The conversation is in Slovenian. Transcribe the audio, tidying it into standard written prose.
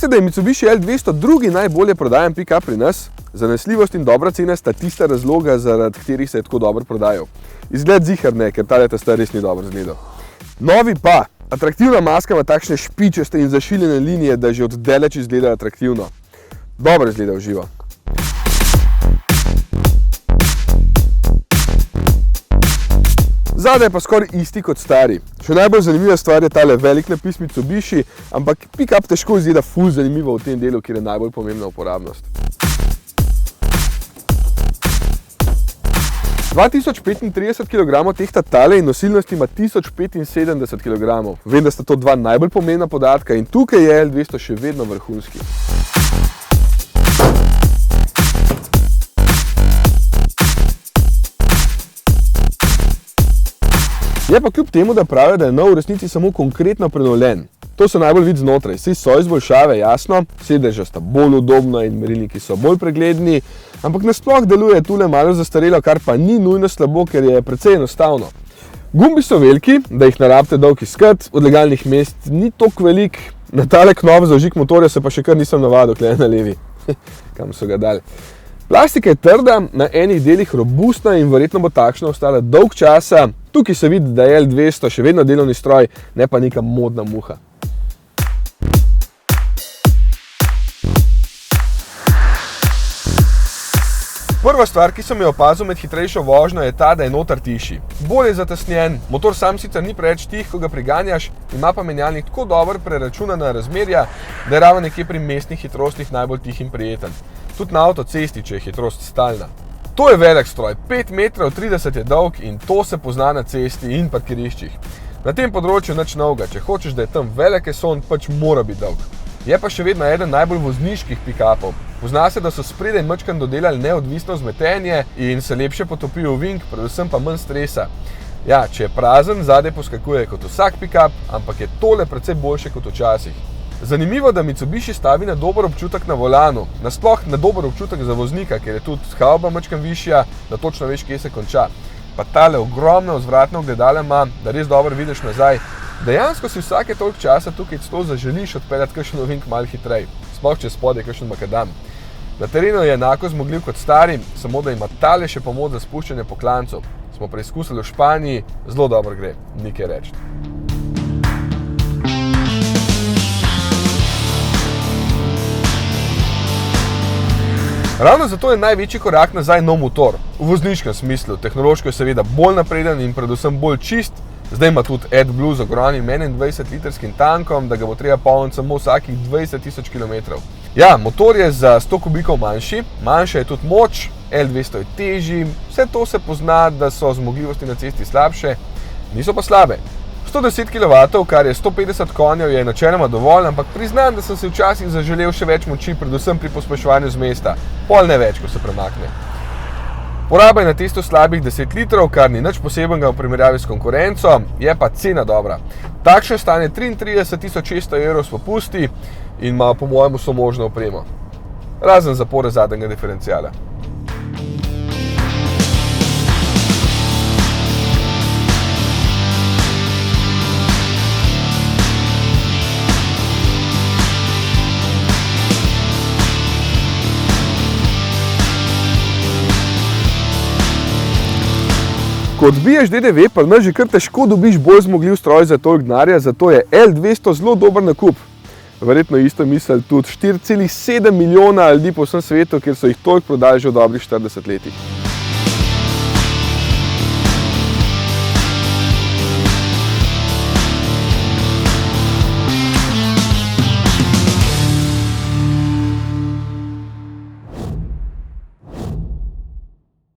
Veste, da je Mitsubishi L200 drugi najbolje prodajan pick-up pri nas? Zanesljivost in dobra cena sta tista razloga, zaradi katerih se je tako dobro prodajal. Izgled zihar ne, ker tale ta res ni dobro izgledal. Novi pa, atraktivna maska ima takšne špičaste in zašiljene linije, da že od daleč izgleda atraktivno. Dobro izgleda v živo. Zadaj je pa skoraj isti kot stari. Še najbolj zanimiva stvar je tale velik napis Mitsubishi, ampak pick-up težko izgleda ful zanimivo v tem delu, kjer je najbolj pomembna uporabnost. 2035 kg tehta tale in nosilnost ima 1075 kg. Vem, da sta to dva najbolj pomembna podatka in tukaj je L200 še vedno vrhunski. Je pa kljub temu, da pravijo, da je nov v resnici samo konkretno prenovljen. To se najbolj vidi znotraj, saj so izboljšave, jasno, sedeža sta bolj udobna in merilniki so bolj pregledni, ampak nasploh deluje tule malo zastarelo, kar pa ni nujno slabo, ker je precej enostavno. Gumbi so veliki, da jih ne rabite dolg iskati, odlegalnih mest ni toliko velik, na tale knop za vžig motorja se pa še kar nisem navadil, tukaj na levi. Kam so ga dali. Plastika je trda, na enih delih robustna in verjetno bo takšna ostala dolg časa. Tukaj se vidi, da je L200 še vedno delovni stroj, ne pa neka modna muha. Prva stvar, ki sem jo opazil med hitrejšo vožnjo, je ta, da je noter tišji. Bolj je zatesnjen, motor sam sicer ni preveč tih, ko ga priganjaš, ima pa menjalnik tako dobro preračunana razmerja, da je ravno nekje pri mestnih hitrostih najbolj tih in prijeten. Tudi na avtocesti, če je hitrost stalna. To je velik stroj, 5,30 metrov je dolg in to se pozna na cesti in parkiriščih. Na tem področju nič novega, če hočeš, da je tam velik eson, pač mora biti dolg. Je pa še vedno eden najbolj vozniških pick-upov. Pozna se, da so spredaj majčkeno dodelali neodvisno vzmetenje in se lepše potopijo v vink, predvsem pa manj stresa. Ja, če je prazen, zadaj poskakuje kot vsak pick-up, ampak je tole precej boljše kot včasih. Zanimivo, da Mitsubishi stavi na dober občutek na volanu, nasploh na dober občutek za voznika, ker je tudi havba majčkeno višja, da točno veš, kje se konča. Pa tale ogromne vzvratne ogledala ima, da res dobro vidiš nazaj. Dejansko si vsake toliko časa tukaj celo zaželiš odpeljati kakšen ovink malo hitrej, sploh če spodaj kakšen makadam. Na terenu je enako zmogljiv kot stari, samo da ima tale še pomoč za spuščanje po klancu. Smo preizkusili v Španiji, zelo dobro gre, ni kaj reči. Ravno zato je največji korak nazaj nov motor. V vozniškem smislu, tehnološko je seveda bolj napreden in predvsem bolj čist. Zdaj ima tudi AdBlue z ogromnim 21-litrskim tankom, da ga bo treba polniti samo vsakih 20.000 km. Ja, motor je za 100 kubikov manjši, manjša je tudi moč, L200 je težji, vse to se pozna, da so zmogljivosti na cesti slabše, niso pa slabe. 110 kW, kar je 150 konjev, je načeloma dovolj, ampak priznam, da sem si včasih zaželel še več moči, predvsem pri pospeševanju z mesta, pol ne več, ko se premakne. Poraba je na testu slabih 10 litrov, kar ni nič posebenega v primerjavi s konkurenco, je pa cena dobra. Takšne stane 33.600 € s popusti in ima po mojemu vso možno opremo. Razen zapore zadnjega diferenciala. Ko odbiješ DDV, pa nas že kar težko dobiš bolj zmogljiv stroj za toliko denarja, zato je L200 zelo dober nakup. Verjetno isto misli tudi 4,7 milijona ljudi po vsem svetu, kjer so jih toliko prodali že v dobrih 40 letih.